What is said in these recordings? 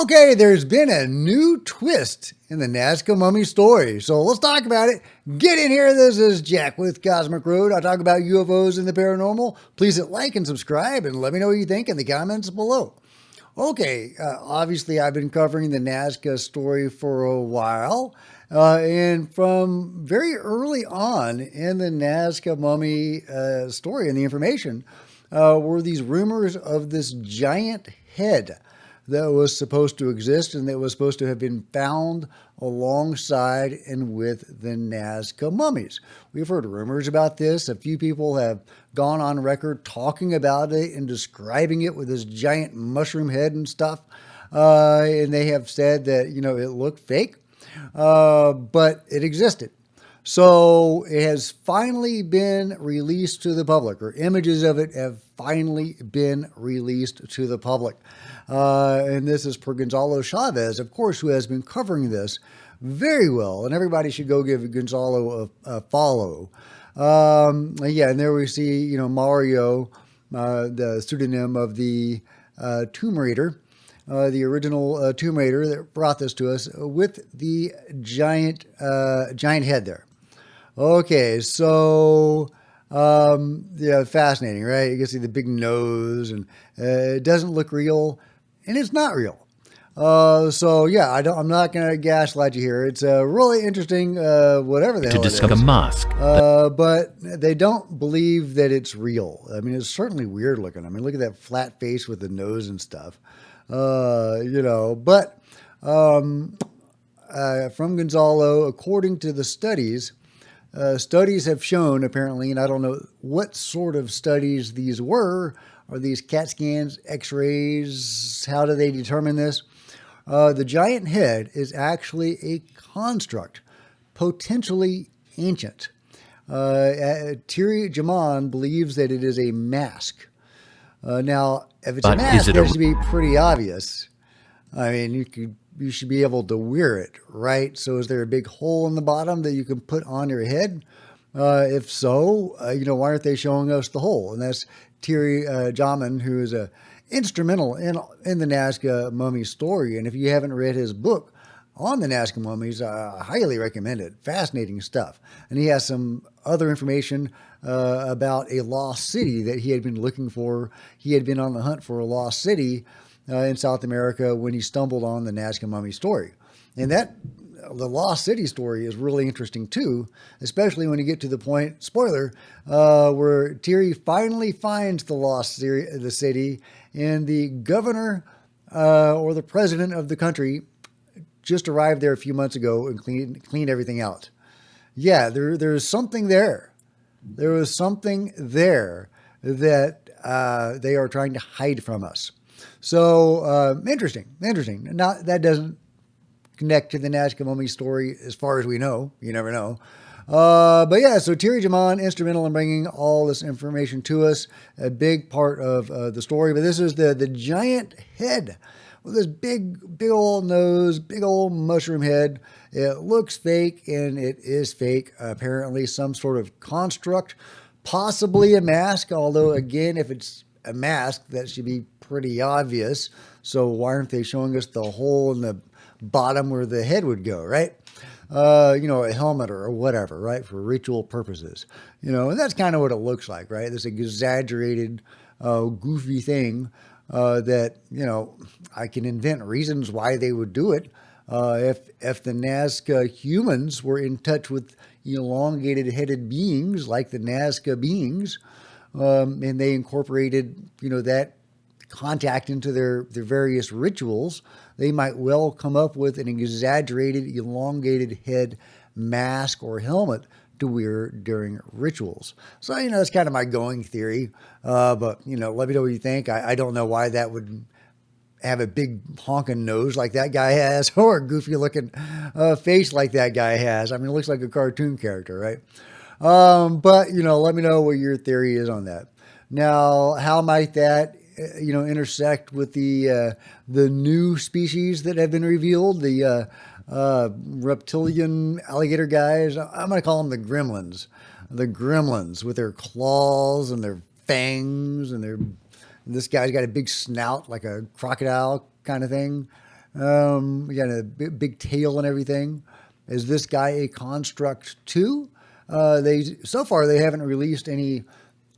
Okay, there's been a new twist in the Nazca mummy story, so let's talk about it. Get in here. This is Jack with Cosmic Road. I talk about UFOs and the paranormal. Please hit like and subscribe and let me know what you think in the comments below. Okay, obviously I've been covering the Nazca story for a while, and from very early on in the Nazca mummy story and the information were these rumors of this giant head that was supposed to exist and that was supposed to have been found alongside and with the Nazca mummies. We've heard rumors about this. A few people have gone on record talking about it and describing it with this giant mushroom head and stuff. And they have said that, it looked fake, but it existed. So it has finally been released to the public, or images of it have finally been released to the public. And this is per Gonzalo Chavez, of course, who has been covering this very well. And everybody should go give Gonzalo a follow. Yeah, and there we see, Mario, the pseudonym of the Tomb Raider, the original Tomb Raider that brought this to us with the giant head there. Okay, so yeah, fascinating, right? You can see the big nose, and it doesn't look real, and it's not real. So yeah, I'm not going to gaslight you here. It's really interesting, whatever the hell it is. To discover a mask. But they don't believe that it's real. I mean, it's certainly weird looking. I mean, look at that flat face with the nose and stuff. But from Gonzalo, according to the studies, studies have shown, apparently, and I don't know what sort of studies these were. Are these CAT scans, x-rays? How do they determine this? The giant head is actually a construct, potentially ancient. Thierry Jaman believes that it is a mask. Now, if it's a mask, it should be pretty obvious. I mean, you should be able to wear it, right? So is there a big hole in the bottom that you can put on your head? If so, why aren't they showing us the hole? And that's Thierry Jaman, who is instrumental in the Nazca mummy story. And if you haven't read his book on the Nazca mummies, I highly recommend it. Fascinating stuff. And he has some other information about a lost city that he had been looking for. He had been on the hunt for a lost city in South America when he stumbled on the Nazca mummy story. And the lost city story is really interesting too, especially when you get to the point, spoiler, where Thierry finally finds the city, and the governor or the president of the country just arrived there a few months ago and cleaned everything out. Yeah, there's something there. There was something there that they are trying to hide from us. So interesting. Now, that doesn't connect to the Nazca mummy story as far as we know. You never know. But yeah, so Thierry Jaman, instrumental in bringing all this information to us, a big part of the story. But this is the giant head with this big old nose, big old mushroom head. It looks fake, and it is fake. Apparently some sort of construct, possibly a mask. Although, again, if it's a mask, that should be pretty obvious. So why aren't they showing us the hole in the bottom where the head would go, right? A helmet or whatever, right? For ritual purposes, and that's kind of what it looks like, right? This exaggerated, goofy thing that, I can invent reasons why they would do it. If the Nazca humans were in touch with elongated headed beings like the Nazca beings, and they incorporated, that contact into their various rituals, they might well come up with an exaggerated, elongated head mask or helmet to wear during rituals. So, that's kind of my going theory. But, let me know what you think. I don't know why that would have a big honking nose like that guy has, or a goofy looking face like that guy has. I mean, it looks like a cartoon character, right? But, let me know what your theory is on that. Now, how might that intersect with the new species that have been revealed, the reptilian alligator guys? I'm going to call them the gremlins. The gremlins with their claws and their fangs, and this guy's got a big snout like a crocodile kind of thing. You got a big tail and everything. Is this guy a construct too? They so far they haven't released any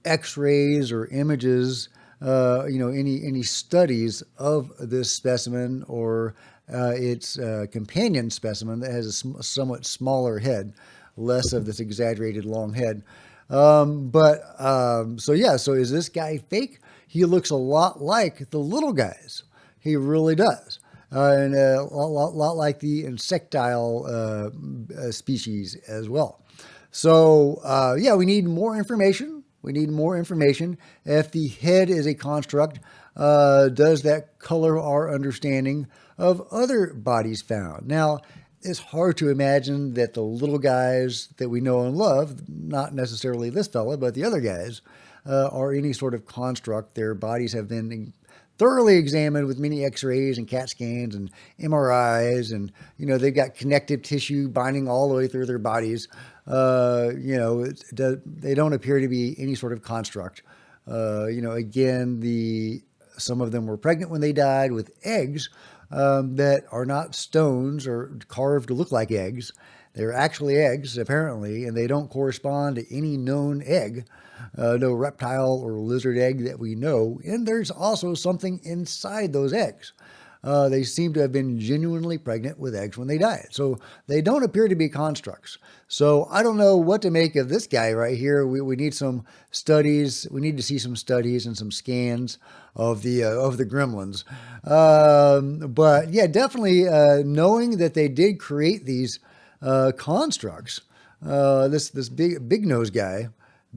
X-rays or images, any studies of this specimen or its companion specimen that has a somewhat smaller head, less of this exaggerated long head. So is this guy fake? He looks a lot like the little guys. He really does. And a lot like the insectile species as well. So, we need more information. We need more information. If the head is a construct, does that color our understanding of other bodies found? Now, it's hard to imagine that the little guys that we know and love, not necessarily this fella, but the other guys, are any sort of construct. Their bodies have been thoroughly examined with many x-rays and CAT scans and MRIs, and they've got connective tissue binding all the way through their bodies. They don't appear to be any sort of construct. Again, some of them were pregnant when they died with eggs that are not stones or carved to look like eggs. They're actually eggs, apparently, and they don't correspond to any known egg, no reptile or lizard egg that we know. And there's also something inside those eggs. They seem to have been genuinely pregnant with eggs when they died. So they don't appear to be constructs. So I don't know what to make of this guy right here. We need some studies. We need to see some studies and some scans of the gremlins. But yeah, definitely knowing that they did create these constructs. This big nose guy,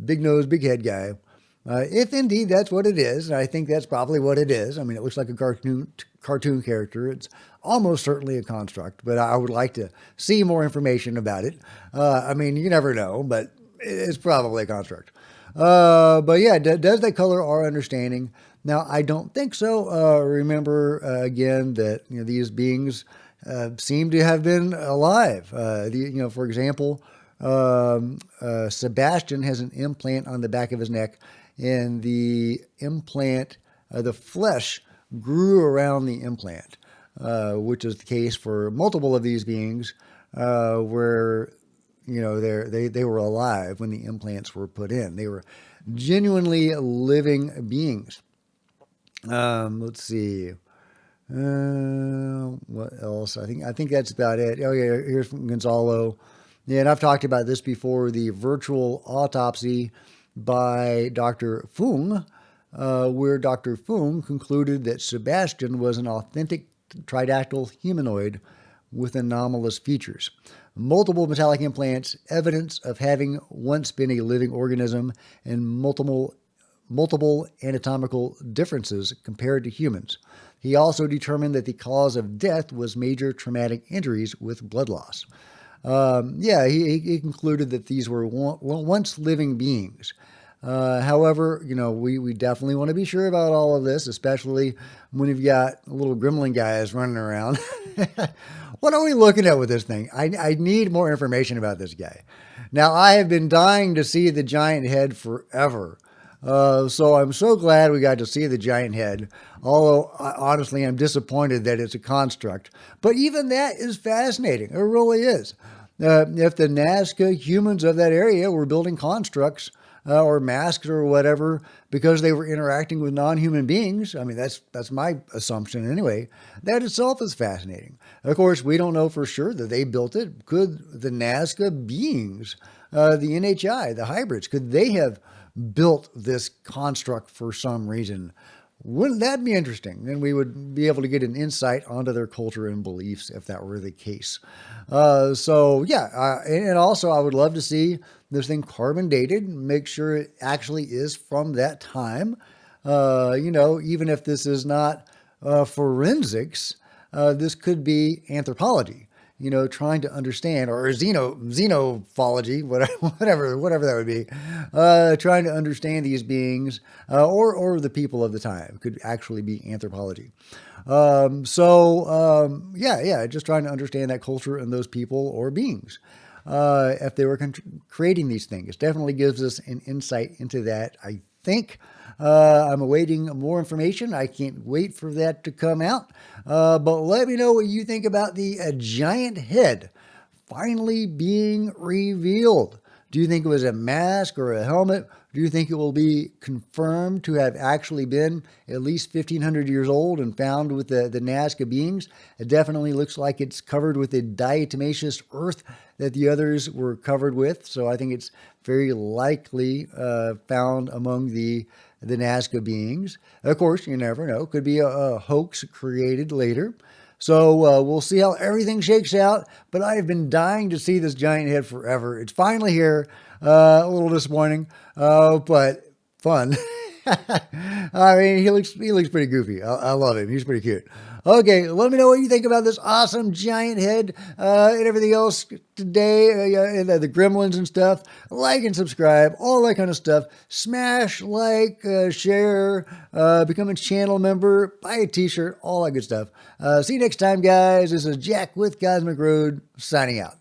big nose, big head guy. If indeed that's what it is, and I think that's probably what it is. I mean, it looks like a cartoon character. It's almost certainly a construct, but I would like to see more information about it. You never know, but it's probably a construct. But yeah, does that color our understanding? Now, I don't think so. Remember, again, that these beings seem to have been alive. For example, Sebastian has an implant on the back of his neck, and the implant, the flesh grew around the implant, which is the case for multiple of these beings, where they were alive when the implants were put in. They were genuinely living beings. Let's see. What else? I think that's about it. Oh yeah, here's from Gonzalo. Yeah, and I've talked about this before. The virtual autopsy by Dr. Fung, where Dr. Fung concluded that Sebastian was an authentic tridactyl humanoid with anomalous features. Multiple metallic implants, evidence of having once been a living organism, and multiple anatomical differences compared to humans. He also determined that the cause of death was major traumatic injuries with blood loss. He concluded that these were once living beings. However, we definitely want to be sure about all of this, especially when you've got little gremlin guys running around. What are we looking at with this thing? I need more information about this guy. Now, I have been dying to see the giant head forever. So I'm so glad we got to see the giant head, although honestly I'm disappointed that it's a construct. But even that is fascinating. It really is. If the Nazca humans of that area were building constructs or masks or whatever because they were interacting with non-human beings, I mean, that's my assumption anyway, that itself is fascinating. Of course, we don't know for sure that they built it. Could the Nazca beings, the NHI, the hybrids, could they have built this construct for some reason? Wouldn't that be interesting? Then we would be able to get an insight onto their culture and beliefs if that were the case. And also I would love to see this thing carbon dated, make sure it actually is from that time. Even if this is not forensics, this could be anthropology. Trying to understand, or xenophology, whatever that would be, trying to understand these beings, or the people of the time. Could actually be anthropology. Just trying to understand that culture and those people or beings. If they were creating these things, it definitely gives us an insight into that, I think. I'm awaiting more information. I can't wait for that to come out. But let me know what you think about the giant head finally being revealed. Do you think it was a mask or a helmet? Do you think it will be confirmed to have actually been at least 1,500 years old and found with the Nazca beings? It definitely looks like it's covered with the diatomaceous earth that the others were covered with. So I think it's very likely found among the Nazca beings. Of course, you never know. Could be a hoax created later. So we'll see how everything shakes out. But I have been dying to see this giant head forever. It's finally here. A little disappointing, but fun. I mean, he looks pretty goofy. I love him. He's pretty cute. Okay, let me know what you think about this awesome giant head and everything else today, and the gremlins and stuff. Like and subscribe, all that kind of stuff. Smash, like, share, become a channel member, buy a t-shirt, all that good stuff. See you next time, guys. This is Jack with Cosmic Road, signing out.